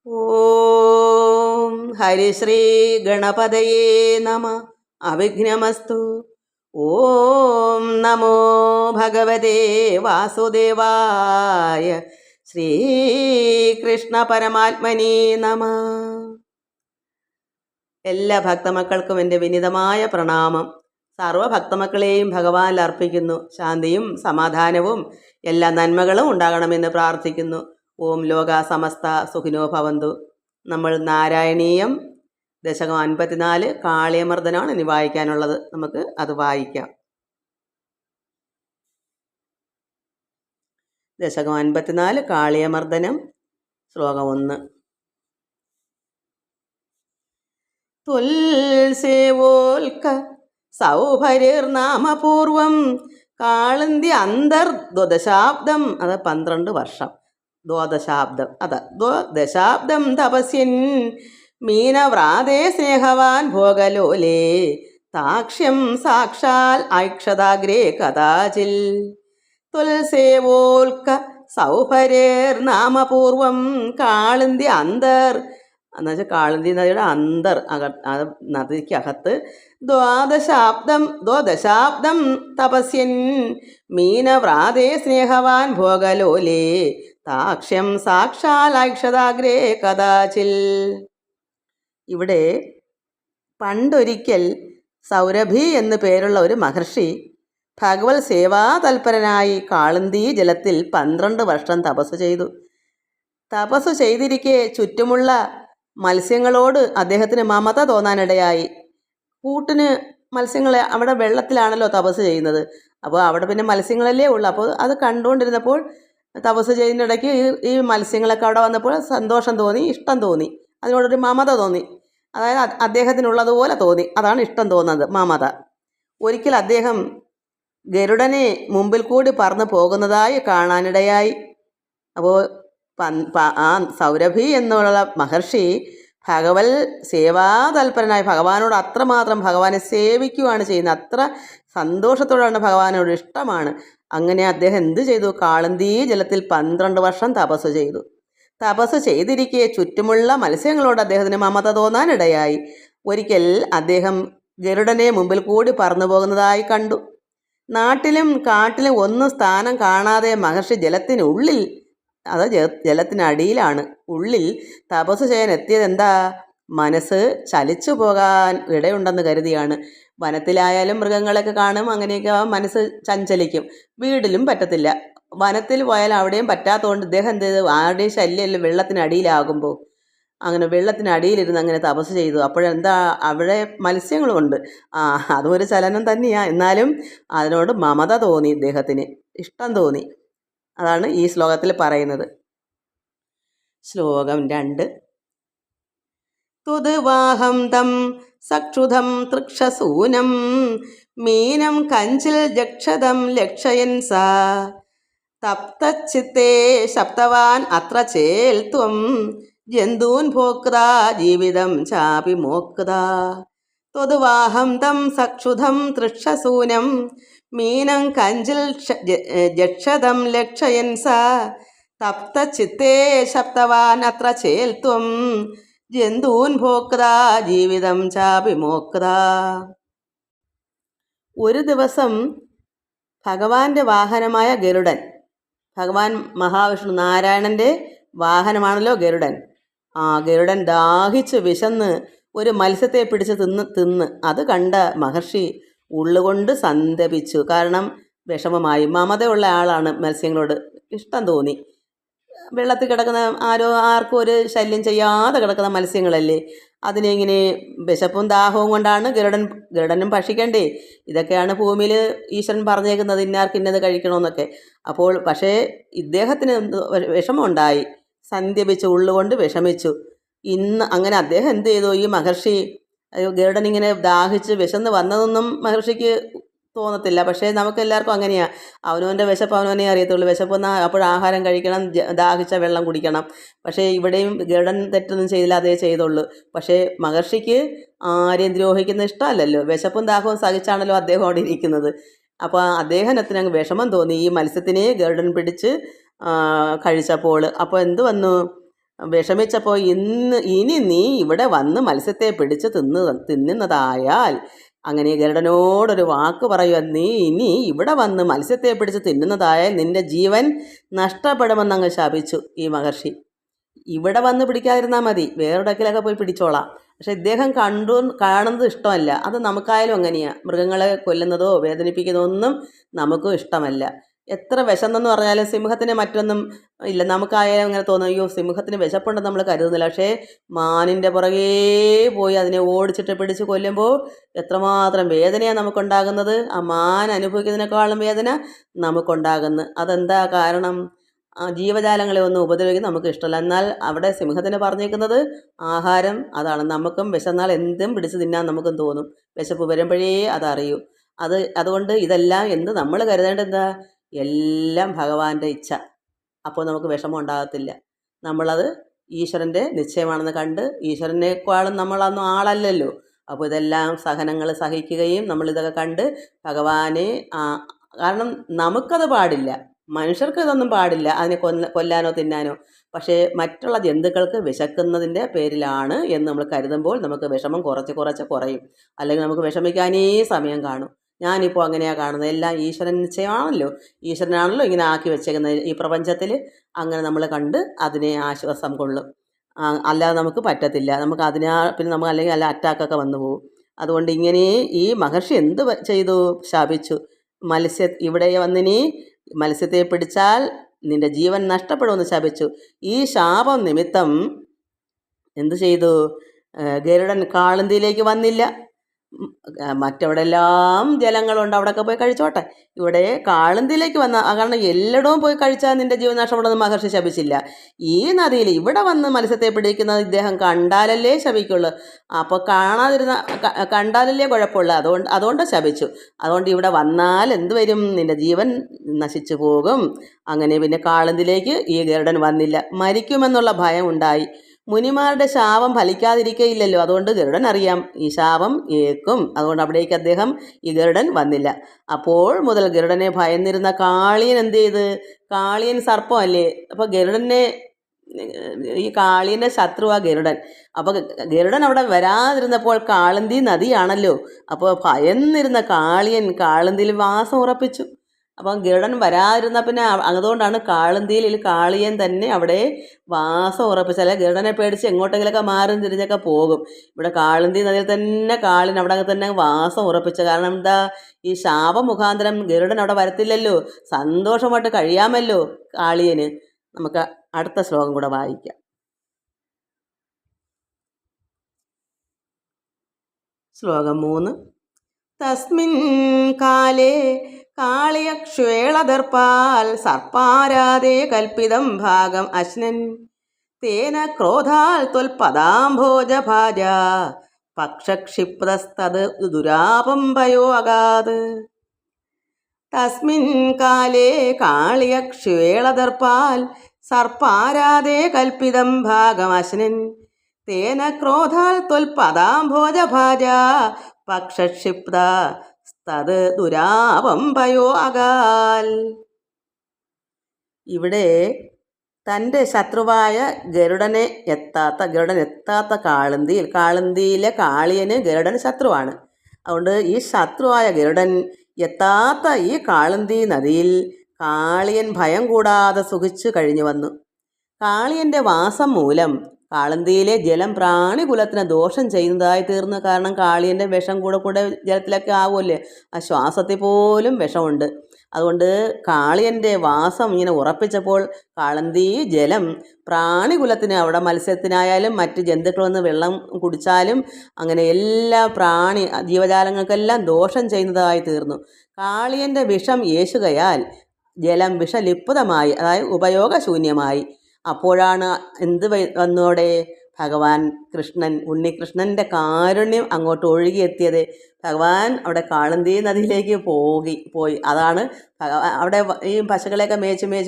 ഓം ഹരിശ്രീ ഗണപതയേ നമ. അവിഘ്നമസ്തു. ഓം നമോ ഭഗവതേ വാസുദേവായ. ശ്രീകൃഷ്ണ പരമാത്മനേ നമ. എല്ലാ ഭക്തമക്കൾക്കും എൻ്റെ വിനീതമായ പ്രണാമം. സർവഭക്തമക്കളെയും ഭഗവാനിൽ അർപ്പിക്കുന്നു. ശാന്തിയും സമാധാനവും എല്ലാ നന്മകളും ഉണ്ടാകണമെന്ന് പ്രാർത്ഥിക്കുന്നു. ഓം ലോക സമസ്ത സുഖിനോ ഭവന്തു. നമ്മൾ നാരായണീയം ദശകം 54 കാളിയമർദ്ദനമാണ് ഇനി വായിക്കാനുള്ളത്. നമുക്ക് അത് വായിക്കാം. ദശകം 54 കാളിയമർദ്ദനം, ശ്ലോകം 1. തുൽസേവോൽക്ക സൗഭരിർനാമപൂർവം കാളന്തി അന്തർദ്വദശാബ്ദം. അത് 12 വർഷം. ദ്വാദശാബ്ദം. ദ്വാദശാബ്ദം തപസ്യൻ മീനവ്രാതേ സ്നേഹവാൻ ഭോഗലോലേ താക്ഷ്യം സാക്ഷാൽ ഐക്ഷതാഗ്രേ കഥാചിൽ. തുൽസേവോൽക്ക സൗഭരേർനാമപൂർവം കാളന്തി അന്തർ എന്നുവെച്ചാൽ കാളന്തി നദിയുടെ അന്തർ നദിക്കകത്ത് ദ്വാദശാബ്ദം തപസ്യൻ മീനവ്രാതേ സ്നേഹവാൻ ഭോഗലോലേ താക്ഷ്യം സാക്ഷാലൈക്ഷതാഗ്രേ കഥാചിൽ. ഇവിടെ പണ്ടൊരിക്കൽ സൗരഭി എന്നു പേരുള്ള ഒരു മഹർഷി ഭഗവത് സേവാതൽപരനായി കാളന്തി ജലത്തിൽ 12 വർഷം തപസ് ചെയ്തു. തപസ് ചെയ്തിരിക്കെ ചുറ്റുമുള്ള മത്സ്യങ്ങളോട് അദ്ദേഹത്തിന് മമത തോന്നാനിടയായി. കൂട്ടിന് മത്സ്യങ്ങളെ, അവിടെ വെള്ളത്തിലാണല്ലോ തപസ് ചെയ്യുന്നത്, അപ്പോൾ അവിടെ പിന്നെ മത്സ്യങ്ങളല്ലേ ഉള്ളൂ. അപ്പോൾ അത് കണ്ടുകൊണ്ടിരുന്നപ്പോൾ തപസ് ചെയ്യുന്നിടയ്ക്ക് ഈ മത്സ്യങ്ങളൊക്കെ അവിടെ വന്നപ്പോൾ സന്തോഷം തോന്നി, ഇഷ്ടം തോന്നി, അതിനോടൊരു മമത തോന്നി. അതായത് അദ്ദേഹത്തിനുള്ളതുപോലെ തോന്നി. അതാണ് ഇഷ്ടം തോന്നുന്നത്, മമത. ഒരിക്കൽ അദ്ദേഹം ഗരുഡനെ മുമ്പിൽ കൂടി പറന്നു പോകുന്നതായി കാണാനിടയായി. അപ്പോൾ ആ സൗരഭി എന്നുള്ള മഹർഷി ഭഗവത് സേവാതൽപരനായി ഭഗവാനോട് അത്രമാത്രം ഭഗവാനെ സേവിക്കുകയാണ് ചെയ്യുന്നത്. അത്ര സന്തോഷത്തോടാണ്, ഭഗവാനോട് ഇഷ്ടമാണ്. അങ്ങനെ അദ്ദേഹം എന്ത് ചെയ്തു? കാളന്തി ജലത്തിൽ 12 വർഷം തപസ് ചെയ്തു. തപസ് ചെയ്തിരിക്കെ ചുറ്റുമുള്ള മത്സ്യങ്ങളോട് അദ്ദേഹത്തിന് മമത തോന്നാനിടയായി. ഒരിക്കൽ അദ്ദേഹം ഗരുഡനെ മുമ്പിൽ കൂടി പറന്നു പോകുന്നതായി കണ്ടു. നാട്ടിലും കാട്ടിലും ഒന്നും സ്ഥാനം കാണാതെ മഹർഷി ജലത്തിനുള്ളിൽ, അത് ജലത്തിനടിയിലാണ്, ഉള്ളിൽ തപസ് ചെയ്യാൻ എത്തിയത് എന്താ? മനസ്സ് ചലിച്ചു പോകാൻ ഇടയുണ്ടെന്ന് കരുതിയാണ്. വനത്തിലായാലും മൃഗങ്ങളൊക്കെ കാണും, അങ്ങനെയൊക്കെ മനസ്സ് ചഞ്ചലിക്കും. വീട്ടിലും പറ്റത്തില്ല. വനത്തിൽ പോയാലും അവിടെയും പറ്റാത്തതുകൊണ്ട് ഇദ്ദേഹം എന്ത് ചെയ്തു? ആരുടെയും ശല്യമല്ല, വെള്ളത്തിനടിയിലാകുമ്പോൾ അങ്ങനെ വെള്ളത്തിനടിയിലിരുന്ന് അങ്ങനെ തപസ് ചെയ്തു. അപ്പോഴെന്താ, അവിടെ മത്സ്യങ്ങളുമുണ്ട്. അതും ഒരു ചലനം തന്നെയാണ്. എന്നാലും അതിനോട് മമത തോന്നി, ഇദ്ദേഹത്തിന് ഇഷ്ടം തോന്നി. അതാണ് ഈ ശ്ലോകത്തിൽ പറയുന്നത്. ശ്ലോകം 2. തുദ്വാഹം തം സക്ഷുധം തൃക്ഷസൂനം മീനം കഞ്ചിൽ ജക്ഷതം ലക്ഷയൻ സാ തപ്തച്ചിത്തേ ശപ്തവാൻ അത്ര ചേൽത്വം ജന്തൂൻ ഭോക്താ ജീവിതം ചാപി മോക്താ. തുദ്വാഹം തം സക്ഷുധം തൃക്ഷസൂനം മീനം കഞ്ചിൽ ജക്ഷതം ലക്ഷയൻ സാ തപ്തച്ചിത്തേ ശപ്തവാൻ അത്ര ചേൽത്വം ജന്തൂൻ ഭോക്താ ജീവിതം ചാപി മോക്താ. ഒരു ദിവസം ഭഗവാന്റെ വാഹനമായ ഗരുഡൻ, ഭഗവാൻ മഹാവിഷ്ണു നാരായണൻ്റെ വാഹനമാണല്ലോ ഗരുഡൻ. ഗരുഡൻ ദാഹിച്ച് വിശന്ന് ഒരു മത്സ്യത്തെ പിടിച്ച് തിന്ന് അത് കണ്ട മഹർഷി ഉള്ളുകൊണ്ട് സന്തപിച്ചു. കാരണം വിഷമമായി. മമതയുള്ള ആളാണ്, മത്സ്യങ്ങളോട് ഇഷ്ടം തോന്നി. വെള്ളത്തിൽ കിടക്കുന്ന ആർക്കും ഒരു ശല്യം ചെയ്യാതെ കിടക്കുന്ന മത്സ്യങ്ങളല്ലേ, അതിനെ ഇങ്ങനെ വിശപ്പും ദാഹവും കൊണ്ടാണ് ഗരുഡനും ഭക്ഷിക്കണ്ടേ. ഇതൊക്കെയാണ് ഭൂമിയിൽ ഈശ്വരൻ പറഞ്ഞേക്കുന്നത്, ഇന്നാർക്ക് ഇന്നത് കഴിക്കണമെന്നൊക്കെ. അപ്പോൾ പക്ഷേ ഇദ്ദേഹത്തിന് വിഷമമുണ്ടായി, സന്ധ്യപിച്ചു, ഉള്ളുകൊണ്ട് വിഷമിച്ചു. അങ്ങനെ അദ്ദേഹം എന്ത് ചെയ്തു? ഈ മഹർഷി ഗരുഡൻ ഇങ്ങനെ ദാഹിച്ച് വിശന്ന് വന്നതൊന്നും മഹർഷിക്ക് തോന്നത്തില്ല. പക്ഷേ നമുക്കെല്ലാവർക്കും അങ്ങനെയാണ്. അവനവൻ്റെ വിശപ്പ് അവനവനെ അറിയത്തുള്ളൂ. വിശപ്പൊന്ന് അപ്പോൾ ആഹാരം കഴിക്കണം, ദാഹിച്ച വെള്ളം കുടിക്കണം. പക്ഷേ ഇവിടെയും ഗരുഡൻ തെറ്റൊന്നും ചെയ്തില്ല, അതേ ചെയ്തുള്ളൂ. പക്ഷേ മഹർഷിക്ക് ആരെയും ദ്രോഹിക്കുന്ന ഇഷ്ടമല്ലല്ലോ. വിശപ്പും ദാഹവും സഹിച്ചാണല്ലോ അദ്ദേഹം അവിടെ ഇരിക്കുന്നത്. അപ്പോൾ അദ്ദേഹത്തിന് അങ്ങ് വിഷമം തോന്നി ഈ മത്സ്യത്തിനെ ഗരുഡൻ പിടിച്ച് കഴിച്ചപ്പോൾ. അപ്പോൾ എന്ത് വന്നു? വിഷമിച്ചപ്പോൾ ഇനി നീ ഇവിടെ വന്ന് മത്സ്യത്തെ പിടിച്ച് തിന്നുന്നതായാൽ, അങ്ങനെ ഗരുഡനോടൊരു വാക്ക് പറയുക, നീ ഇനി ഇവിടെ വന്ന് മത്സ്യത്തെ പിടിച്ച് തിന്നുന്നതായാൽ നിന്റെ ജീവൻ നഷ്ടപ്പെടുമെന്നങ്ങ് ശപിച്ചു ഈ മഹർഷി. ഇവിടെ വന്ന് പിടിക്കാതിരുന്നാൽ മതി, വേറെവിടേക്കിലൊക്കെ പോയി പിടിച്ചോളാം. പക്ഷെ ഇദ്ദേഹം കാണുന്നത് ഇഷ്ടമല്ല. അത് നമുക്കായാലും അങ്ങനെയാണ്. മൃഗങ്ങളെ കൊല്ലുന്നതോ വേദനിപ്പിക്കുന്നതോ ഒന്നും നമുക്കും ഇഷ്ടമല്ല. എത്ര വിശന്നെന്ന് പറഞ്ഞാലും സിംഹത്തിന് മറ്റൊന്നും ഇല്ല. നമുക്കായാലും അങ്ങനെ തോന്നും, അയ്യോ സിംഹത്തിന് വിശപ്പുണ്ടെന്ന് നമ്മൾ കരുതുന്നില്ല. പക്ഷേ മാനിൻ്റെ പുറകേ പോയി അതിനെ ഓടിച്ചിട്ട് പിടിച്ച് കൊല്ലുമ്പോൾ എത്രമാത്രം വേദനയാണ് നമുക്കുണ്ടാകുന്നത്. ആ മാൻ അനുഭവിക്കുന്നതിനേക്കാളും വേദന നമുക്കുണ്ടാകുന്നു. അതെന്താ കാരണം? ജീവജാലങ്ങളെ ഒന്നും ഉപദ്രവിക്കുന്നത് നമുക്ക് ഇഷ്ടമല്ല. എന്നാൽ അവിടെ സിംഹത്തിന് പറഞ്ഞേക്കുന്നത് ആഹാരം അതാണ്. നമുക്കും വിശന്നാൽ എന്തും പിടിച്ച് തിന്നാൻ നമുക്കും തോന്നും. വിശപ്പ് വരുമ്പോഴേ അതറിയൂ. അതുകൊണ്ട് ഇതെല്ലാം നമ്മൾ കരുതേണ്ടത് എന്താ? എല്ലാം ഭഗവാന്റെ ഇച്ഛ. അപ്പോൾ നമുക്ക് വിഷമം ഉണ്ടാകത്തില്ല. നമ്മളത് ഈശ്വരൻ്റെ നിശ്ചയമാണെന്ന് കണ്ട്, ഈശ്വരനേക്കാളും നമ്മളൊന്നും ആളല്ലല്ലോ. അപ്പോൾ ഇതെല്ലാം സഹനങ്ങൾ സഹിക്കുകയും നമ്മളിതൊക്കെ കണ്ട് ഭഗവാനെ, കാരണം നമുക്കത് പാടില്ല, മനുഷ്യർക്ക് ഇതൊന്നും പാടില്ല, അതിനെ കൊല്ലാനോ തിന്നാനോ. പക്ഷേ മറ്റുള്ള ജന്തുക്കൾക്ക് വിശക്കുന്നതിൻ്റെ പേരിലാണ് എന്ന് നമ്മൾ കരുതുമ്പോൾ നമുക്ക് വിഷമം കുറച്ച് കുറയും. അല്ലെങ്കിൽ നമുക്ക് വിഷമിക്കാനേ സമയം കാണും. ഞാനിപ്പോൾ അങ്ങനെയാണ് കാണുന്നത്. എല്ലാം ഈശ്വരൻ നിശ്ചയമാണല്ലോ, ഈശ്വരനാണല്ലോ ഇങ്ങനെ ആക്കി വെച്ചേക്കുന്നത് ഈ പ്രപഞ്ചത്തിൽ. അങ്ങനെ നമ്മൾ കണ്ട് അതിനെ ആശ്വാസം കൊള്ളും. അല്ലാതെ നമുക്ക് പറ്റത്തില്ല. നമുക്ക് പിന്നെ നമുക്ക് അല്ലെങ്കിൽ അല്ല അറ്റാക്കൊക്കെ വന്നു പോകും. അതുകൊണ്ട് ഇങ്ങനെ ഈ മഹർഷി എന്ത് ചെയ്തു? ശാപിച്ചു. ഇവിടെ വന്നിനി മത്സ്യത്തെ പിടിച്ചാൽ നിന്റെ ജീവൻ നഷ്ടപ്പെടുമെന്ന് ശപിച്ചു. ഈ ശാപം നിമിത്തം എന്തു ചെയ്തു? ഗരുഡൻ കാളന്തിയിലേക്ക് വന്നില്ല. മറ്റെവിടെല്ലാം ജലങ്ങളുണ്ട്, അവിടെയൊക്കെ പോയി കഴിച്ചോട്ടെ. ഇവിടെ കാളന്തിയിലേക്ക് വന്ന കാരണം എല്ലായിടവും പോയി കഴിച്ചാൽ നിന്റെ ജീവൻ നഷ്ടപ്പെടുമെന്ന് മഹർഷി ശപിച്ചില്ല. ഈ നദിയിൽ ഇവിടെ വന്ന് മത്സ്യത്തെ പിടിക്കുന്നത് ഇദ്ദേഹം കണ്ടാലല്ലേ ശപിക്കുള്ളൂ. അപ്പോൾ കണ്ടാലല്ലേ കുഴപ്പമുള്ളൂ. അതുകൊണ്ട് ശപിച്ചു. അതുകൊണ്ട് ഇവിടെ വന്നാൽ എന്ത് വരും? നിന്റെ ജീവൻ നശിച്ചു പോകും. അങ്ങനെ പിന്നെ കാളന്തിയിലേക്ക് ഈ ഗരുഡൻ വന്നില്ല. മരിക്കുമെന്നുള്ള ഭയം ഉണ്ടായി. മുനിമാരുടെ ശാപം ഫലിക്കാതിരിക്കയില്ലല്ലോ. അതുകൊണ്ട് ഗരുഡൻ അറിയാം ഈ ശാപം ഏൽക്കും. അതുകൊണ്ട് അവിടേക്ക് ഈ ഗരുഡൻ വന്നില്ല. അപ്പോൾ മുതൽ ഗരുഡനെ ഭയന്നിരുന്ന കാളിയൻ എന്ത് ചെയ്ത്? കാളിയൻ സർപ്പമല്ലേ. അപ്പോൾ ഈ കാളിയൻ്റെ ശത്രുവാ ഗരുഡൻ. അപ്പോൾ ഗരുഡൻ അവിടെ വരാതിരുന്നപ്പോൾ കാളന്തി നദിയാണല്ലോ. അപ്പോൾ ഭയന്നിരുന്ന കാളിയൻ കാളന്തിയിൽ വാസം ഉറപ്പിച്ചു. അപ്പം ഗരുഡൻ വരാതിരുന്ന പിന്നെ അതുകൊണ്ടാണ് കാളന്തിയിൽ കാളിയൻ തന്നെ അവിടെ വാസം ഉറപ്പിച്ചാൽ ഗരുഡനെ പേടിച്ച് എങ്ങോട്ടെങ്കിലൊക്കെ മാറി തിരിഞ്ഞൊക്കെ പോകും. ഇവിടെ കാളന്തി നദിയിൽ തന്നെ കാളിയൻ അവിടെ തന്നെ വാസം ഉറപ്പിച്ചു. കാരണം എന്താ? ഈ ശാപമുഖാന്തരം ഗരുഡൻ അവിടെ വരത്തില്ലല്ലോ, സന്തോഷമായിട്ട് കഴിയാമല്ലോ കാളിയന്. നമുക്ക് അടുത്ത ശ്ലോകം കൂടെ വായിക്കാം. ശ്ലോകം 3. തസ്മിൻ കാലേ കാളിയക്ഷേളദർപ്പാൽ സർപ്പാരാധേ കൽപ്പിതം ഭാഗം അശ്നൻ തേന ക്രോധാൽ ത്വൽപദാംഭോജഭാജ പക്ഷക്ഷിപ്തസ്തത് ദുരാപംഭയോ അഗാത്. തസ്മിൻ കാലേ കാളിയക്ഷേളദർപ്പാൽ സർപ്പാരാധേ കൽപ്പിതം ഭാഗം അശ്നൻ തേന ക്രോധാൽ ത്വൽപദാംഭോജഭാജ പക്ഷക്ഷിപ്ത തത് ദുരാപംഭയോ അകാൽ. ഇവിടെ തൻ്റെ ശത്രുവായ ഗരുഡൻ എത്താത്ത കാളന്തിയിലെ കാളിയന് ഗരുഡൻ ശത്രുവാണ്. അതുകൊണ്ട് ഈ ശത്രുവായ ഗരുഡൻ എത്താത്ത ഈ കാളന്തി നദിയിൽ കാളിയൻ ഭയം കൂടാതെ സുഖിച്ചു കഴിഞ്ഞു വന്നു. കാളിയൻ്റെ വാസം മൂലം കാളന്തിയിലെ ജലം പ്രാണികുലത്തിന് ദോഷം ചെയ്യുന്നതായി തീർന്നു. കാരണം കാളിയൻ്റെ വിഷം കൂടെ ജലത്തിലൊക്കെ ആവുമല്ലേ, ആ ശ്വാസത്തിൽ പോലും വിഷമുണ്ട്. അതുകൊണ്ട് കാളിയൻ്റെ വാസം ഇങ്ങനെ ഉറപ്പിച്ചപ്പോൾ കാളന്തി ജലം പ്രാണികുലത്തിന്, അവിടെ മത്സ്യത്തിനായാലും മറ്റ് ജന്തുക്കളൊന്ന് വെള്ളം കുടിച്ചാലും അങ്ങനെ എല്ലാ ജീവജാലങ്ങൾക്കെല്ലാം ദോഷം ചെയ്യുന്നതായി തീർന്നു. കാളിയൻ്റെ വിഷം ഏശുകയാൽ ജലം വിഷലിപ്തമായി, അതായത് ഉപയോഗശൂന്യമായി. അപ്പോഴാണ് എന്ത് വന്നോടെ? ഭഗവാൻ കൃഷ്ണൻ, ഉണ്ണികൃഷ്ണൻ്റെ കാരുണ്യം അങ്ങോട്ട് ഒഴുകിയെത്തിയത്. ഭഗവാൻ അവിടെ കാളന്തി നദിയിലേക്ക് പോയി. അതാണ് അവിടെ ഈ പശുക്കളെയൊക്കെ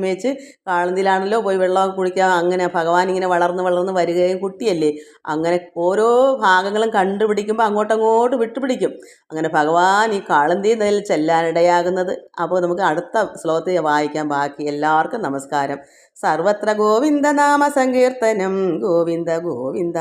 മേച്ച് കാളന്തിയിലാണല്ലോ പോയി വെള്ളമൊക്കെ കുടിക്കുക. അങ്ങനെ ഭഗവാൻ ഇങ്ങനെ വളർന്ന് വരികയും കുട്ടിയല്ലേ, അങ്ങനെ ഓരോ ഭാഗങ്ങളും കണ്ടുപിടിക്കുമ്പോൾ അങ്ങോട്ടങ്ങോട്ട് വിട്ടുപിടിക്കും. അങ്ങനെ ഭഗവാൻ ഈ കാളന്തി നദിയിൽ ചെല്ലാനിടയാകുന്നത്. അപ്പോൾ നമുക്ക് അടുത്ത ശ്ലോകത്തിൽ വായിക്കാം ബാക്കി. എല്ലാവർക്കും നമസ്കാരം. സർവത്ര ഗോവിന്ദ നാമ സങ്കീർത്തനം, ഗോവിന്ദ ഗോവിന്ദ.